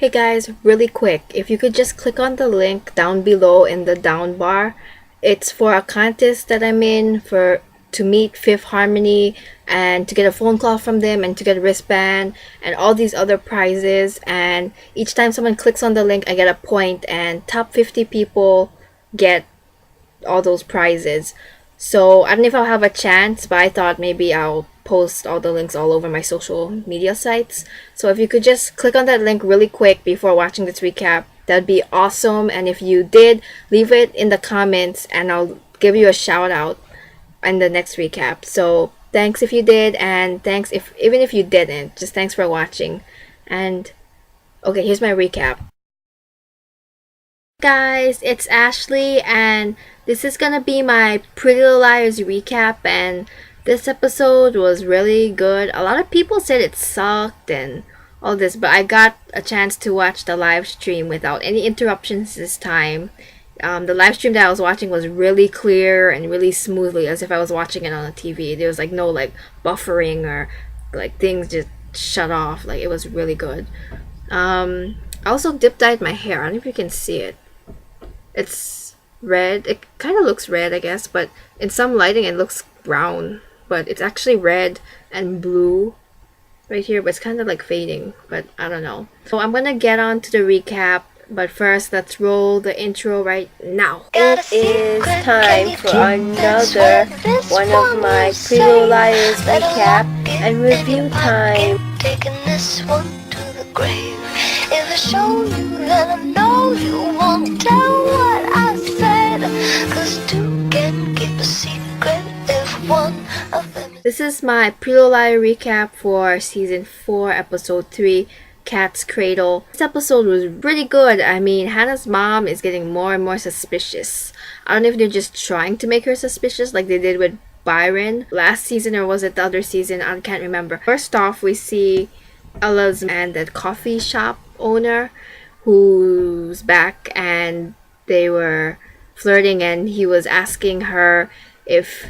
Hey guys, really quick, if you could just click on the link down below in the down bar. It's for a contest that I'm in for to meet Fifth Harmony and to get a phone call from them and to get a wristband and all these other prizes. And each time someone clicks on the link, I get a point, and top 50 people get all those prizes. So I don't know if I'll have a chance, but I thought maybe I'll post all the links all over my social media sites. So if you could just click on that link really quick before watching this recap, that'd be awesome. And if you did, leave it in the comments and I'll give you a shout out in the next recap. So thanks if you did, and thanks if even if you didn't, just thanks for watching. And okay, here's my recap. Guys, it's Ashley, and this is gonna be my Pretty Little Liars recap. And this episode was really good. A lot of people said it sucked and all this, but I got a chance to watch the live stream without any interruptions this time. The live stream that I was watching was really clear and really smoothly, as if I was watching it on a TV. There was like no like buffering or like things just shut off. Like it was really good. I also dip dyed my hair. I don't know if you can see it. It's red. It kind of looks red, I guess, but in some lighting it looks brown. But it's actually red and blue right here, but it's kind of like fading, but I don't know. So I'm gonna get on to the recap, but first let's roll the intro right now. It is time for another one of my Pretty Little Liars recap and review time. Taking this one to the grave. If I show you, then I know you won't tell what I said. 'Cause two can keep a secret if one of them. This is my Pretty Little Liar recap for season 4, episode 3, Cat's Cradle. This episode was pretty good. I mean, Hannah's mom is getting more and more suspicious. I don't know if they're just trying to make her suspicious like they did with Byron last season, or was it the other season? I can't remember. First off, we see Ella's and the coffee shop owner who's back, and they were flirting, and he was asking her if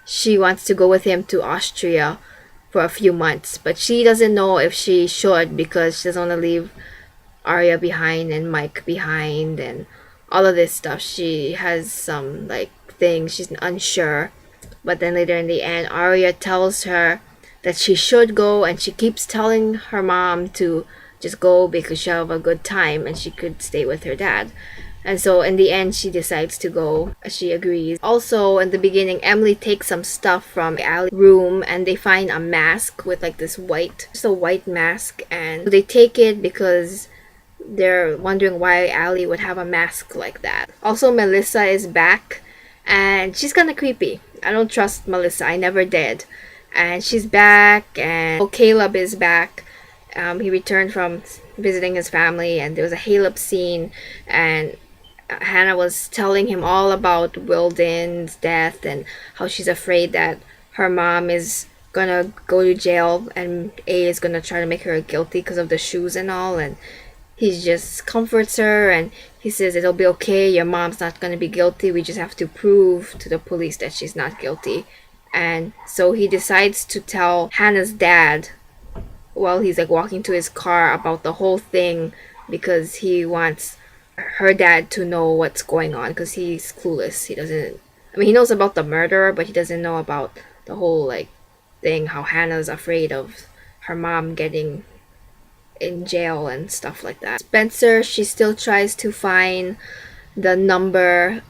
she wants to go with him to Austria for a few months, but she doesn't know if she should because she doesn't want to leave Arya behind and Mike behind and all of this stuff. She has some like things she's unsure, but then later in the end, Arya tells her that she should go, and she keeps telling her mom to just go because she'll have a good time and she could stay with her dad. And so in the end, she decides to go. She agrees. Also, in the beginning, Emily takes some stuff from Allie's room, and they find a mask with like this white, just a white mask, and they take it because they're wondering why Allie would have a mask like that. Also, Melissa is back, and she's kind of creepy. I don't trust Melissa. I never did. And she's back, and Caleb is back. He returned from visiting his family, and there was a Caleb scene, and Hannah was telling him all about Wilden's death and how she's afraid that her mom is gonna go to jail and A is gonna try to make her guilty because of the shoes and all, and he just comforts her and he says it'll be okay, your mom's not gonna be guilty, we just have to prove to the police that she's not guilty. And so he decides to tell Hannah's dad while he's like walking to his car about the whole thing, because he wants her dad to know what's going on, because he's clueless. He doesn't, I mean, he knows about the murder, but he doesn't know about the whole like thing, how Hannah's afraid of her mom getting in jail and stuff like that. Spencer, she still tries to find the number.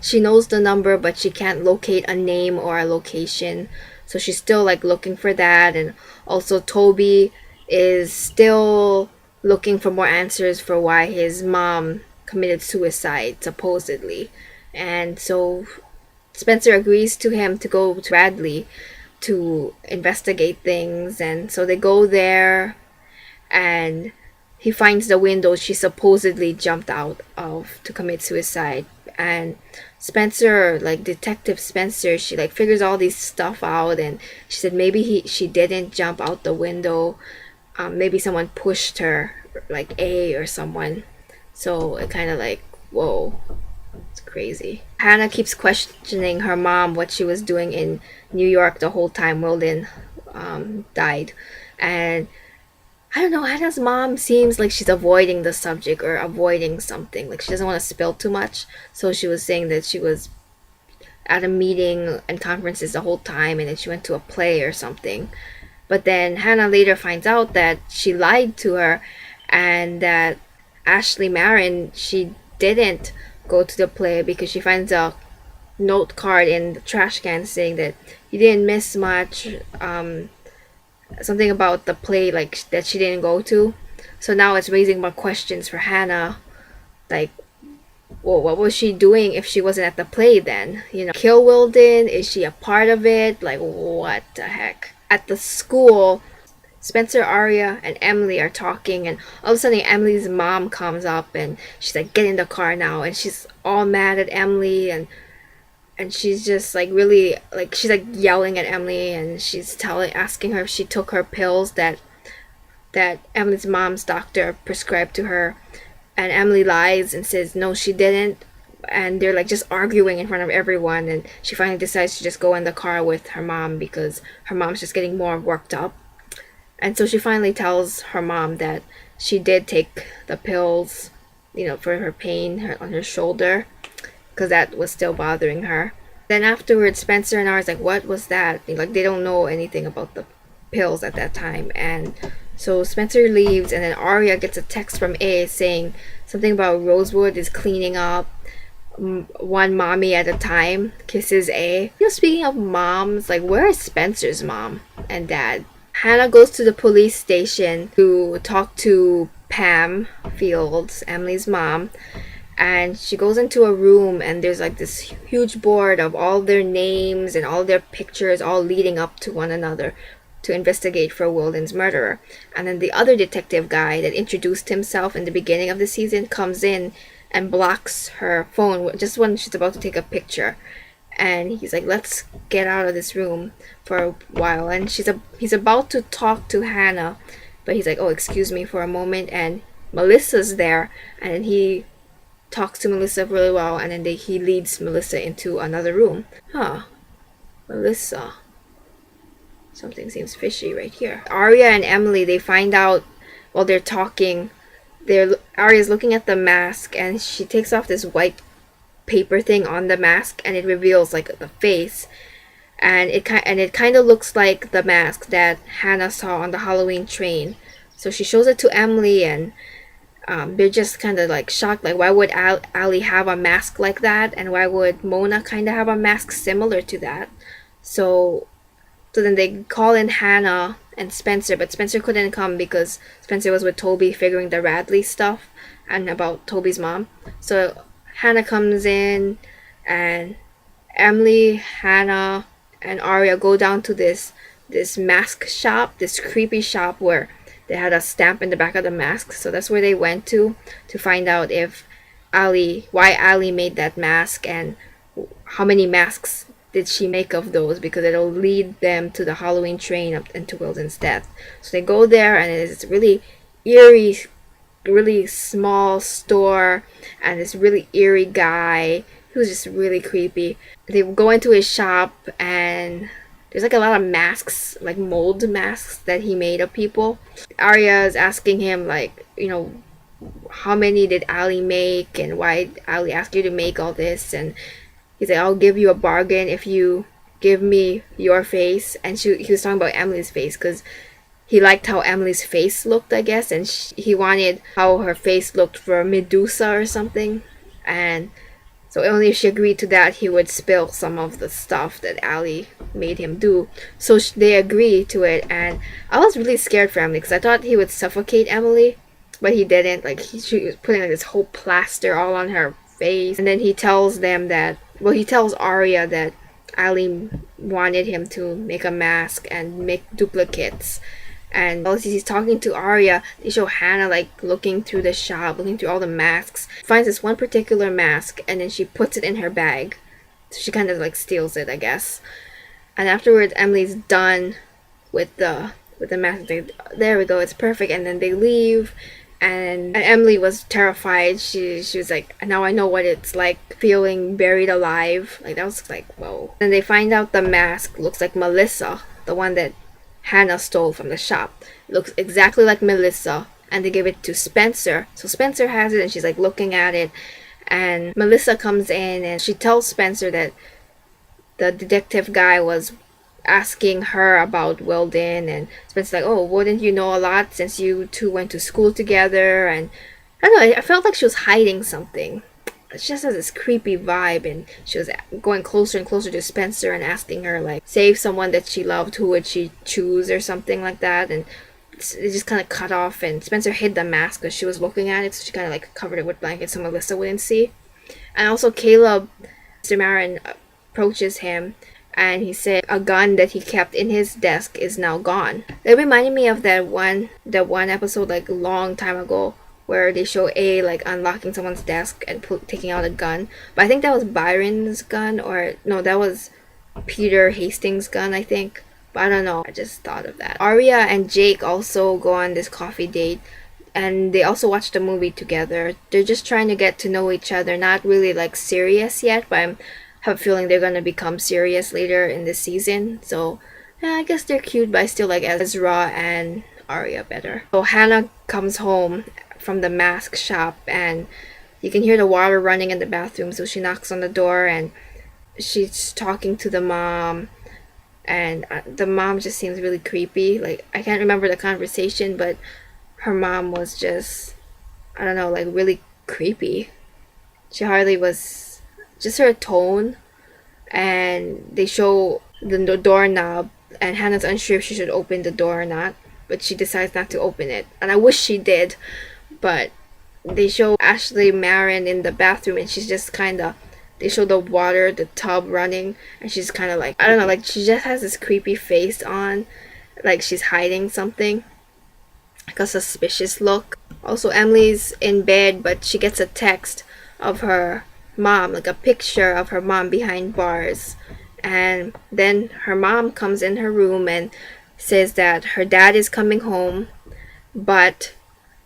She knows the number, but she can't locate a name or a location, so she's still like looking for that. And also Toby is still looking for more answers for why his mom committed suicide supposedly. And so Spencer agrees to him to go to Bradley to investigate things, and so they go there, and he finds the window she supposedly jumped out of to commit suicide. And Spencer, like Detective Spencer, she like figures all these stuff out, and she said maybe she didn't jump out the window. Maybe someone pushed her, like A or someone. So it kind of like, whoa, it's crazy. Hannah keeps questioning her mom what she was doing in New York the whole time Wilden died. And I don't know, Hannah's mom seems like she's avoiding the subject or avoiding something. Like she doesn't want to spill too much. So she was saying that she was at a meeting and conferences the whole time and then she went to a play or something. But then Hannah later finds out that she lied to her and that Ashley Marin, she didn't go to the play because she finds a note card in the trash can saying that you didn't miss much, something about the play like that she didn't go to. So now it's raising more questions for Hannah, like, well, what was she doing if she wasn't at the play then? You know, kill Wilden? Is she a part of it? Like, what the heck? At the school, Spencer, Arya, and Emily are talking, and all of a sudden Emily's mom comes up and she's like, get in the car now, and she's all mad at Emily, and she's just like really like she's like yelling at Emily, and she's asking her if she took her pills that Emily's mom's doctor prescribed to her, and Emily lies and says no she didn't, and they're like just arguing in front of everyone, and she finally decides to just go in the car with her mom because her mom's just getting more worked up. And so she finally tells her mom that she did take the pills, you know, for her pain on her shoulder, because that was still bothering her. Then afterwards, Spencer and I was like, what was that? Like, they don't know anything about the pills at that time. And so Spencer leaves, and then Arya gets a text from A saying something about Rosewood is cleaning up, one mommy at a time, kisses A. You know, speaking of moms, like, where is Spencer's mom and dad? Hannah goes to the police station to talk to Pam Fields, Emily's mom, and she goes into a room and there's like this huge board of all their names and all their pictures all leading up to one another to investigate for Wilden's murderer. And then the other detective guy that introduced himself in the beginning of the season comes in and blocks her phone just when she's about to take a picture. And he's like, let's get out of this room for a while. And he's about to talk to Hannah, but he's like, oh, excuse me for a moment. And Melissa's there, and then he talks to Melissa really well, and then he leads Melissa into another room. Melissa. Something seems fishy right here. Arya and Emily, they find out while they're talking, Arya's looking at the mask, and she takes off this white paper thing on the mask, and it reveals like the face, and it kind of looks like the mask that Hannah saw on the Halloween train. So she shows it to Emily, and they're just kind of like shocked, like why would Ali have a mask like that, and why would Mona kind of have a mask similar to that. So then they call in Hannah and Spencer, but Spencer couldn't come because Spencer was with Toby figuring the Radley stuff and about Toby's mom. So Hannah comes in, and Emily, Hannah, and Arya go down to this mask shop, this creepy shop where they had a stamp in the back of the mask. So that's where they went to find out why Ali made that mask and how many masks did she make of those, because it'll lead them to the Halloween train up into Wilden's death. So they go there, and it's really eerie, really small store, and this really eerie guy who's just really creepy. They go into his shop, and there's like a lot of masks, like mold masks that he made of people. Arya is asking him, like, you know, how many did Ali make, and why Ali asked you to make all this. And he's like, I'll give you a bargain if you give me your face. And he was talking about Emily's face because he liked how Emily's face looked, I guess, and he wanted how her face looked for Medusa or something. And so only if she agreed to that, he would spill some of the stuff that Ali made him do. So they agreed to it, and I was really scared for Emily because I thought he would suffocate Emily, but he didn't. Like, she was putting like this whole plaster all on her face. And then he tells Arya that Ali wanted him to make a mask and make duplicates. And while he's talking to Arya, they show Hannah like looking through the shop, looking through all the masks, finds this one particular mask, and then she puts it in her bag. So she kind of like steals it, I guess. And afterwards, Emily's done with the mask. There we go, it's perfect. And then they leave, and Emily was terrified. She was like, now I know what it's like feeling buried alive. Like, that was like, whoa. And they find out the mask looks like Melissa, the one that Hannah stole from the shop. looks exactly like Melissa, and they give it to Spencer. So Spencer has it, and she's like looking at it, and Melissa comes in and she tells Spencer that the detective guy was asking her about Weldon, and Spencer's like, oh, wouldn't you know a lot since you two went to school together? And I don't know, I felt like she was hiding something. She just has this creepy vibe, and she was going closer and closer to Spencer and asking her, like, save someone that she loved, who would she choose, or something like that. And it just kind of cut off, and Spencer hid the mask because she was looking at it, so she kind of like covered it with blankets so Melissa wouldn't see. And also Caleb, Mr. Marin, approaches him, and he said a gun that he kept in his desk is now gone. It reminded me of that one episode like a long time ago where they show A like unlocking someone's desk and taking out a gun. But I think that was Byron's gun, or no, that was Peter Hastings' gun, I think. But I don't know. I just thought of that. Arya and Jake also go on this coffee date, and they also watch the movie together. They're just trying to get to know each other, not really like serious yet, but I have a feeling they're gonna become serious later in this season. So yeah, I guess they're cute, but I still like Ezra and Arya better. So Hannah comes home from the mask shop, and you can hear the water running in the bathroom, so she knocks on the door and she's talking to the mom, and the mom just seems really creepy. Like, I can't remember the conversation, but her mom was just, I don't know, like really creepy. She hardly was, just her tone. And they show the doorknob, and Hannah's unsure if she should open the door or not, but she decides not to open it, and I wish she did. But they show Ashley Marin in the bathroom, and she's just kind of, they show the water, the tub running, and she's kind of like, I don't know, like she just has this creepy face on, like she's hiding something, like a suspicious look. Also, Emily's in bed, but she gets a text of her mom, like a picture of her mom behind bars. And then her mom comes in her room and says that her dad is coming home, but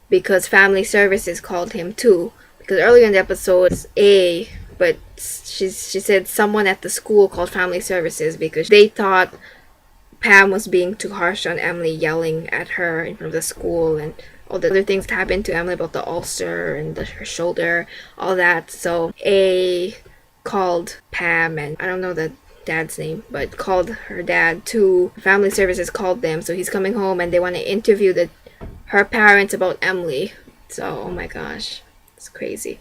because family services called him too. Because earlier in the episode, it's A, but she said someone at the school called family services because they thought Pam was being too harsh on Emily, yelling at her in front of the school, and all the other things that happened to Emily about the ulcer and her shoulder, all that. So A called Pam, and I don't know the dad's name, but called her dad too. Family services called them, so he's coming home and they want to interview her parents about Emily. So, oh my gosh, it's crazy.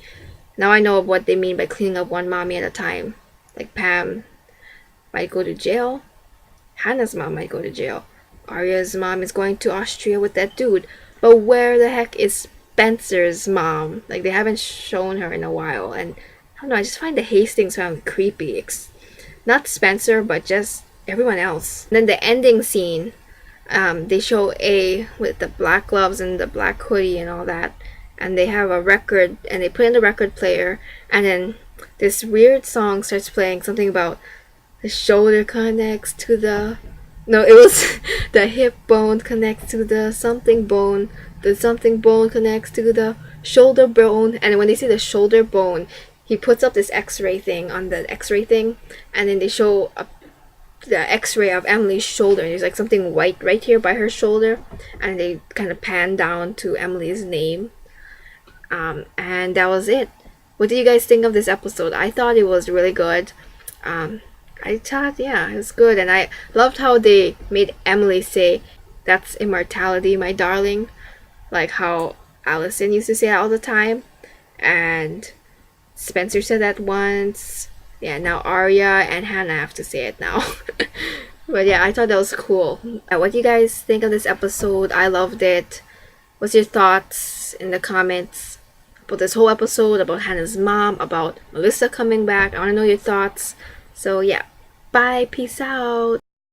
Now I know what they mean by cleaning up one mommy at a time. Like Pam might go to jail. Hannah's mom might go to jail. Arya's mom is going to Austria with that dude. But where the heck is Spencer's mom? Like, they haven't shown her in a while. And I don't know, I just find the Hastings family creepy. Not Spencer, but just everyone else. And then the ending scene, they show A with the black gloves and the black hoodie and all that. And they have a record, and they put in the record player. And then this weird song starts playing, something about the shoulder connects to the... No, it was the hip bone connects to the something bone connects to the shoulder bone. And when they see the shoulder bone, he puts up this x-ray thing on the x-ray thing, and then they show the x-ray of Emily's shoulder, and there's like something white right here by her shoulder, and they kind of pan down to Emily's name. And that was it. What do you guys think of this episode? I thought it was really good. I thought, yeah, it was good. And I loved how they made Emily say, "That's immortality, my darling." Like how Allison used to say it all the time. And Spencer said that once. Yeah, now Arya and Hannah have to say it now. But yeah, I thought that was cool. What do you guys think of this episode? I loved it. What's your thoughts in the comments about this whole episode, about Hannah's mom, about Melissa coming back? I want to know your thoughts. So yeah, bye, peace out.